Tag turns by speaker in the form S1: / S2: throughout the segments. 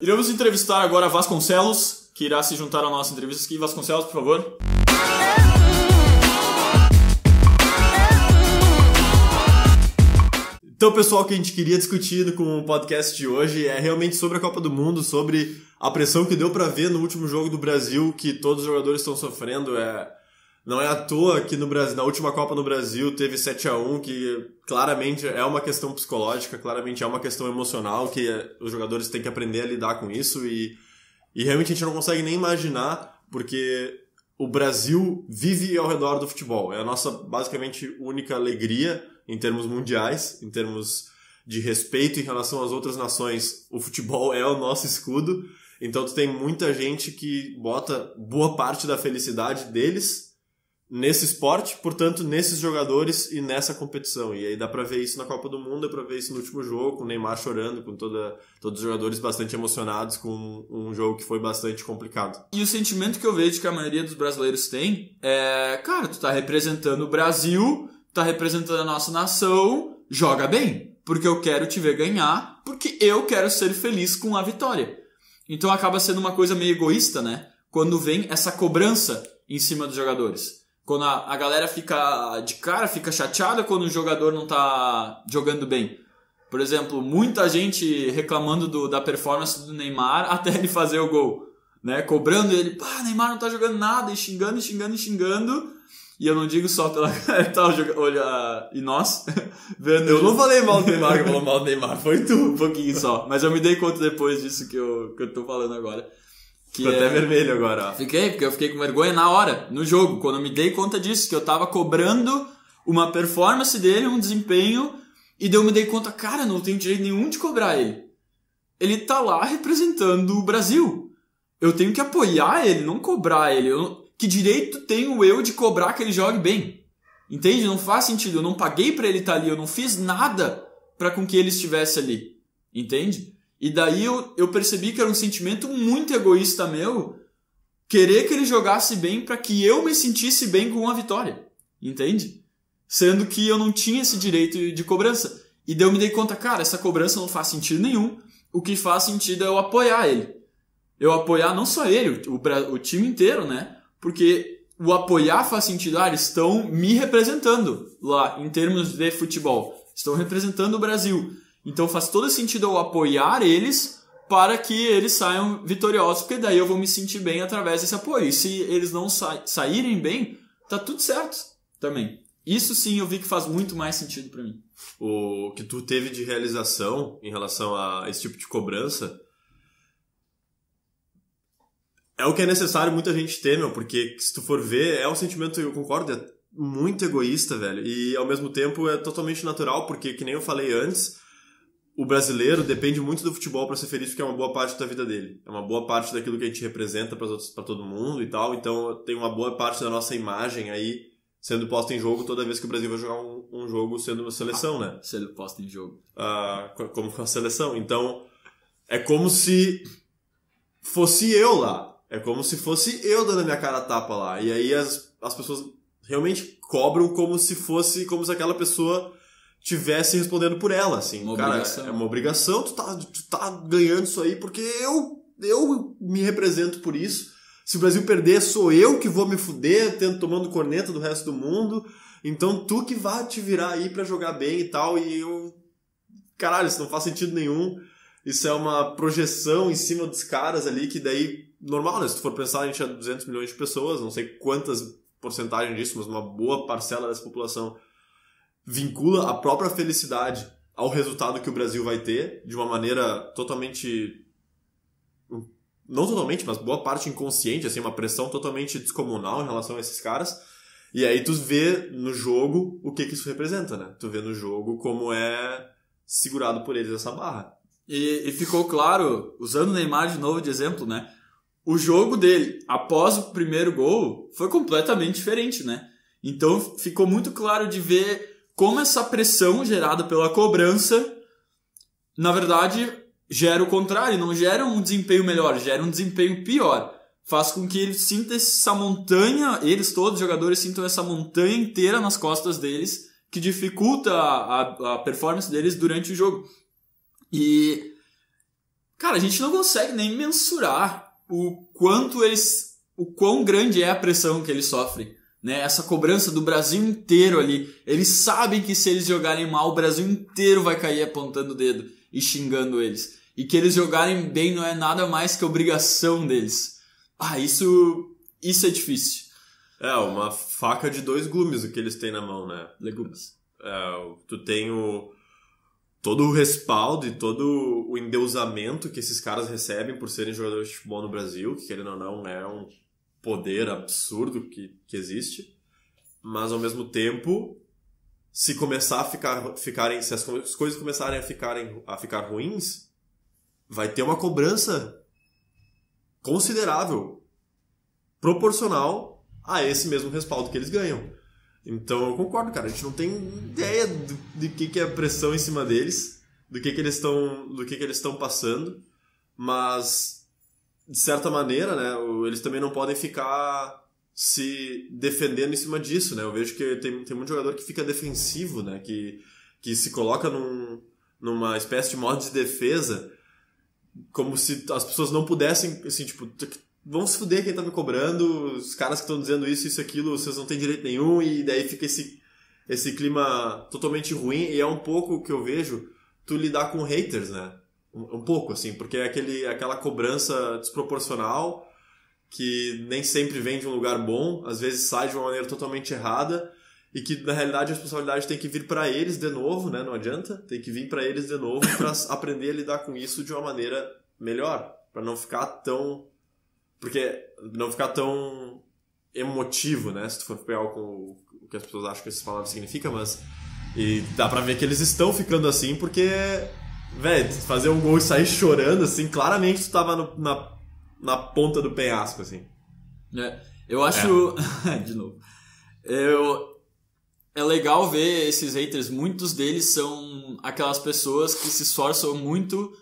S1: Iremos entrevistar agora Vasconcelos, que irá se juntar à nossa entrevista aqui. Vasconcelos, por favor. Então, pessoal, o que a gente queria discutir com o podcast de hoje é realmente sobre a Copa do Mundo, sobre a pressão que deu pra ver no último jogo do Brasil, que todos os jogadores estão sofrendo. Não é à toa que no Brasil, na última Copa no Brasil teve 7-1, que claramente é uma questão psicológica, claramente é uma questão emocional, que os jogadores têm que aprender a lidar com isso e realmente a gente não consegue nem imaginar, porque o Brasil vive ao redor do futebol. É a nossa, basicamente, única alegria em termos mundiais, em termos de respeito em relação às outras nações. O futebol é o nosso escudo, então tu tem muita gente que bota boa parte da felicidade deles nesse esporte, portanto, nesses jogadores e nessa competição. E aí dá pra ver isso na Copa do Mundo, dá pra ver isso no último jogo, com o Neymar chorando, com todos os jogadores bastante emocionados com um jogo que foi bastante complicado.
S2: E o sentimento que eu vejo que a maioria dos brasileiros tem é, cara, tu tá representando o Brasil, tá representando a nossa nação, joga bem, porque eu quero te ver ganhar, porque eu quero ser feliz com a vitória. Então acaba sendo uma coisa meio egoísta, né? Quando vem essa cobrança em cima dos jogadores. Quando a galera fica chateada quando o jogador não tá jogando bem. Por exemplo, muita gente reclamando da performance do Neymar até ele fazer o gol, né? Cobrando ele, pá, Neymar não tá jogando nada, e xingando. E eu não digo só pela olha, e nós vendo.
S1: Eu não falei mal do Neymar, que falou mal do Neymar, foi tu.
S2: Um pouquinho só, mas eu me dei conta depois disso que eu tô falando agora.
S1: Ficou até vermelho agora.
S2: Porque eu fiquei com vergonha na hora, no jogo, quando eu me dei conta disso, que eu tava cobrando uma performance dele, um desempenho, e daí eu me dei conta, cara, não tenho direito nenhum de cobrar ele. Ele tá lá representando o Brasil. Eu tenho que apoiar ele, não cobrar ele. Que direito tenho eu de cobrar que ele jogue bem? Entende? Não faz sentido. Eu não paguei pra ele estar ali, eu não fiz nada pra com que ele estivesse ali. Entende? E daí eu percebi que era um sentimento muito egoísta meu querer que ele jogasse bem para que eu me sentisse bem com a vitória. Entende? Sendo que eu não tinha esse direito de cobrança. E daí eu me dei conta, cara, essa cobrança não faz sentido nenhum. O que faz sentido é eu apoiar ele. Eu apoiar não só ele, o time inteiro, né? Porque o apoiar faz sentido. Eles estão me representando lá em termos de futebol. Estão representando o Brasil. Então faz todo sentido eu apoiar eles para que eles saiam vitoriosos, porque daí eu vou me sentir bem através desse apoio. E se eles não saírem bem, tá tudo certo também. Isso sim eu vi que faz muito mais sentido para mim.
S1: O que tu teve de realização em relação a esse tipo de cobrança é o que é necessário muita gente ter, meu, porque se tu for ver, é um sentimento, eu concordo, é muito egoísta, velho. E ao mesmo tempo é totalmente natural, porque que nem eu falei antes, o brasileiro depende muito do futebol para ser feliz, porque é uma boa parte da vida dele. É uma boa parte daquilo que a gente representa para todo mundo e tal. Então tem uma boa parte da nossa imagem aí sendo posta em jogo toda vez que o Brasil vai jogar um jogo sendo uma seleção, né?
S2: Sendo posta em jogo.
S1: Como com a seleção. Então é como se fosse eu lá. É como se fosse eu dando a minha cara a tapa lá. E aí as pessoas realmente cobram como se aquela pessoa tivesse respondendo por ela, assim. Cara, é uma obrigação, tu tá ganhando isso aí porque eu me represento por isso. Se o Brasil perder, sou eu que vou me fuder, tomando corneta do resto do mundo. Então tu que vai te virar aí pra jogar bem e tal. E eu... Caralho, isso não faz sentido nenhum. Isso é uma projeção em cima dos caras ali, que daí, normal, né? Se tu for pensar, a gente é 200 milhões de pessoas, não sei quantas porcentagens disso, mas uma boa parcela dessa população vincula a própria felicidade ao resultado que o Brasil vai ter, de uma maneira totalmente... Não totalmente, mas boa parte inconsciente, assim, uma pressão totalmente descomunal em relação a esses caras. E aí tu vê no jogo o que isso representa, né? Tu vê no jogo como é segurado por eles essa barra.
S2: E ficou claro, usando o Neymar de novo de exemplo, né? O jogo dele, após o primeiro gol, foi completamente diferente, né? Então ficou muito claro de ver como essa pressão gerada pela cobrança, na verdade, gera o contrário, não gera um desempenho melhor, gera um desempenho pior. Faz com que ele sinta essa montanha, eles todos os jogadores sintam essa montanha inteira nas costas deles, que dificulta a performance deles durante o jogo. E Cara, a gente não consegue nem mensurar o quão grande é a pressão que eles sofrem, né? Essa cobrança do Brasil inteiro ali. Eles sabem que se eles jogarem mal, o Brasil inteiro vai cair apontando o dedo e xingando eles. E que eles jogarem bem não é nada mais que obrigação deles. Isso é difícil.
S1: É, uma faca de 2 gumes o que eles têm na mão, né?
S2: Legumes.
S1: Tu tem todo o respaldo e todo o endeusamento que esses caras recebem por serem jogadores de futebol no Brasil, que querendo ou não é um poder absurdo que existe, mas ao mesmo tempo, se começar se as coisas começarem a ficar ruins, vai ter uma cobrança considerável, proporcional a esse mesmo respaldo que eles ganham. Então eu concordo, cara, a gente não tem ideia de que é a pressão em cima deles, do que eles estão passando, mas de certa maneira, né, eles também não podem ficar se defendendo em cima disso, né? Eu vejo que tem muito jogador que fica defensivo, né, que se coloca numa espécie de modo de defesa, como se as pessoas não pudessem, assim, tipo, vão se fuder quem tá me cobrando, os caras que estão dizendo isso, aquilo, vocês não têm direito nenhum, e daí fica esse clima totalmente ruim, e é um pouco o que eu vejo tu lidar com haters, né? Um pouco, assim, porque é aquela cobrança desproporcional que nem sempre vem de um lugar bom, às vezes sai de uma maneira totalmente errada, e que na realidade a responsabilidade tem que vir pra eles de novo, né? Não adianta, tem que vir pra eles de novo pra aprender a lidar com isso de uma maneira melhor, pra não ficar tão emotivo, né? Se tu for pegar o que as pessoas acham que essas palavras significam, mas... E dá pra ver que eles estão ficando assim porque... Velho, fazer um gol e sair chorando, assim, claramente tu tava na ponta do penhasco, assim.
S2: Eu acho... De novo. É legal ver esses haters. Muitos deles são aquelas pessoas que se esforçam muito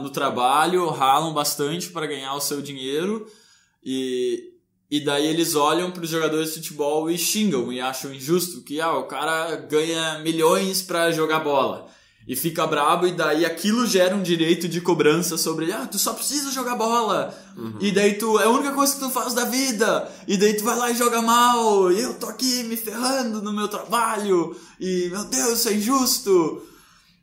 S2: no trabalho, ralam bastante para ganhar o seu dinheiro e daí eles olham para os jogadores de futebol e xingam e acham injusto que o cara ganha milhões para jogar bola e fica brabo, e daí aquilo gera um direito de cobrança sobre tu só precisa jogar bola, e daí é a única coisa que tu faz da vida, e daí tu vai lá e joga mal, e eu tô aqui me ferrando no meu trabalho, e meu Deus, isso é injusto.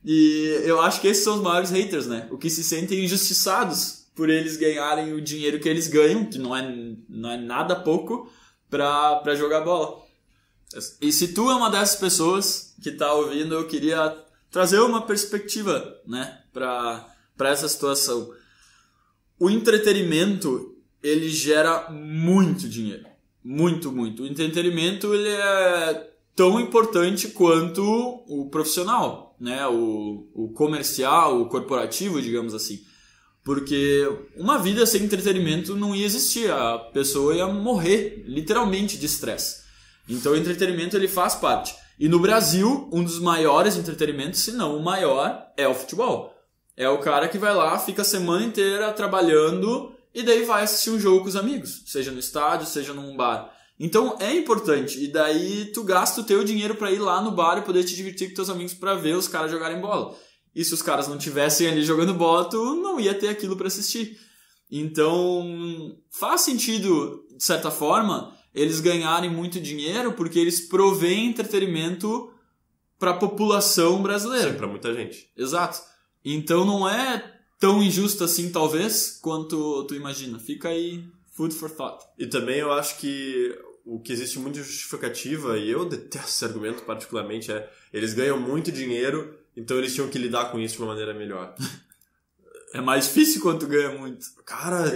S2: E eu acho que esses são os maiores haters, né? O que se sentem injustiçados por eles ganharem o dinheiro que eles ganham, que não é nada pouco, pra jogar bola. E se tu é uma dessas pessoas que tá ouvindo, eu queria trazer uma perspectiva, né, pra essa situação. O entretenimento, ele gera muito dinheiro. Muito, muito. O entretenimento, ele é tão importante quanto o profissional, né? O comercial, o corporativo, digamos assim. Porque uma vida sem entretenimento não ia existir. A pessoa ia morrer, literalmente, de estresse. Então o entretenimento, ele faz parte. E no Brasil, um dos maiores entretenimentos, se não o maior, é o futebol. É o cara que vai lá, fica a semana inteira trabalhando e daí vai assistir um jogo com os amigos. Seja no estádio, seja num bar. Então é importante, e daí tu gasta o teu dinheiro pra ir lá no bar e poder te divertir com teus amigos pra ver os caras jogarem bola. E se os caras não tivessem ali jogando bola, tu não ia ter aquilo pra assistir. Então faz sentido, de certa forma, eles ganharem muito dinheiro porque eles provêm entretenimento pra população brasileira.
S1: Sim, pra muita gente.
S2: Exato. Então não é tão injusto assim, talvez, quanto tu imagina. Fica aí... Food for thought.
S1: E também eu acho que o que existe muito de justificativa, e eu detesto esse argumento particularmente, eles ganham muito dinheiro, então eles tinham que lidar com isso de uma maneira melhor.
S2: É mais difícil quando tu ganha muito.
S1: Cara,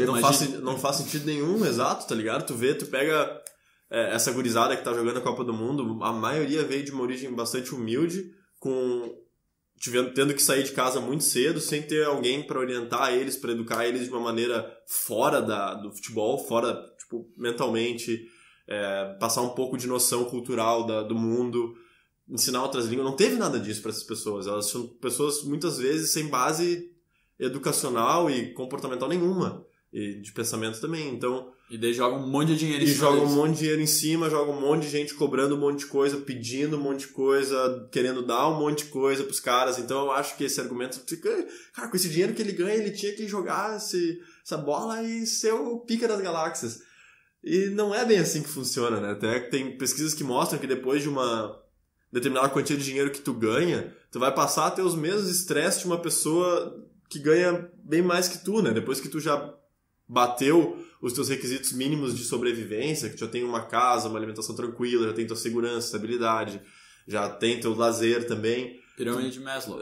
S1: não faz sentido nenhum, exato, tá ligado? Tu pega essa gurizada que tá jogando a Copa do Mundo, a maioria veio de uma origem bastante humilde, tendo que sair de casa muito cedo, sem ter alguém para orientar eles, para educar eles de uma maneira fora do futebol, fora, tipo, mentalmente, passar um pouco de noção cultural do mundo, ensinar outras línguas. Não teve nada disso para essas pessoas. Elas são pessoas, muitas vezes, sem base educacional e comportamental nenhuma. e de pensamento também. Então,
S2: e daí joga um monte de dinheiro em
S1: e
S2: cima
S1: joga
S2: deles.
S1: um monte de dinheiro em cima, joga um monte de gente cobrando um monte de coisa, pedindo um monte de coisa, querendo dar um monte de coisa pros caras. Então eu acho que esse argumento fica... Cara, com esse dinheiro que ele ganha, ele tinha que jogar essa bola e ser o pica das galáxias. E não é bem assim que funciona, né? Até tem pesquisas que mostram que depois de uma determinada quantia de dinheiro que tu ganha, tu vai passar a ter os mesmos estresses de uma pessoa que ganha bem mais que tu, né? Depois que tu já bateu os teus requisitos mínimos de sobrevivência, que tu já tem uma casa, uma alimentação tranquila, já tem tua segurança, estabilidade, já tem teu lazer também.
S2: Pirâmide de Maslow.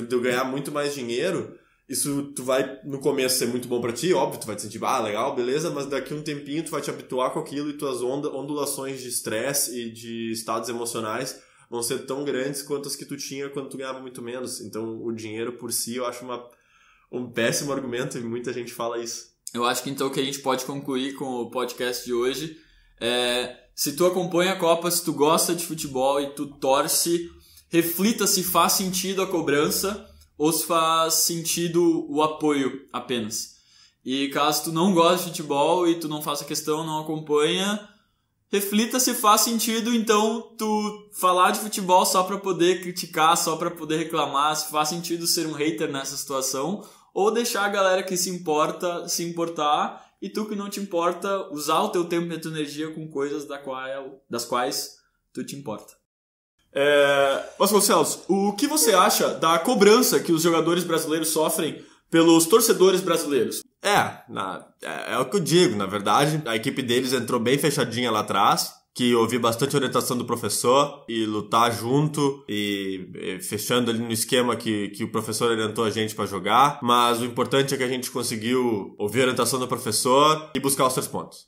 S1: Tu ganhar muito mais dinheiro, isso tu vai no começo ser muito bom pra ti, óbvio, tu vai te sentir, legal, beleza, mas daqui a um tempinho tu vai te habituar com aquilo e tuas ondulações de estresse e de estados emocionais vão ser tão grandes quanto as que tu tinha quando tu ganhava muito menos. Então o dinheiro por si eu acho um péssimo argumento e muita gente fala isso.
S2: Eu acho que então o que a gente pode concluir com o podcast de hoje é: se tu acompanha a Copa, se tu gosta de futebol e tu torce, reflita se faz sentido a cobrança ou se faz sentido o apoio apenas. E caso tu não goste de futebol e tu não faça questão, não acompanha, reflita se faz sentido então tu falar de futebol só pra poder criticar, só pra poder reclamar, se faz sentido ser um hater nessa situação, ou deixar a galera que se importa se importar e tu que não te importa usar o teu tempo e a tua energia com coisas das quais tu te importa.
S3: Vasconcelos, o que você acha da cobrança que os jogadores brasileiros sofrem pelos torcedores brasileiros?
S1: É o que eu digo, na verdade. A equipe deles entrou bem fechadinha lá atrás, que ouvir bastante orientação do professor e lutar junto e fechando ali no esquema que o professor orientou a gente pra jogar. Mas o importante é que a gente conseguiu ouvir a orientação do professor e buscar os 3 pontos.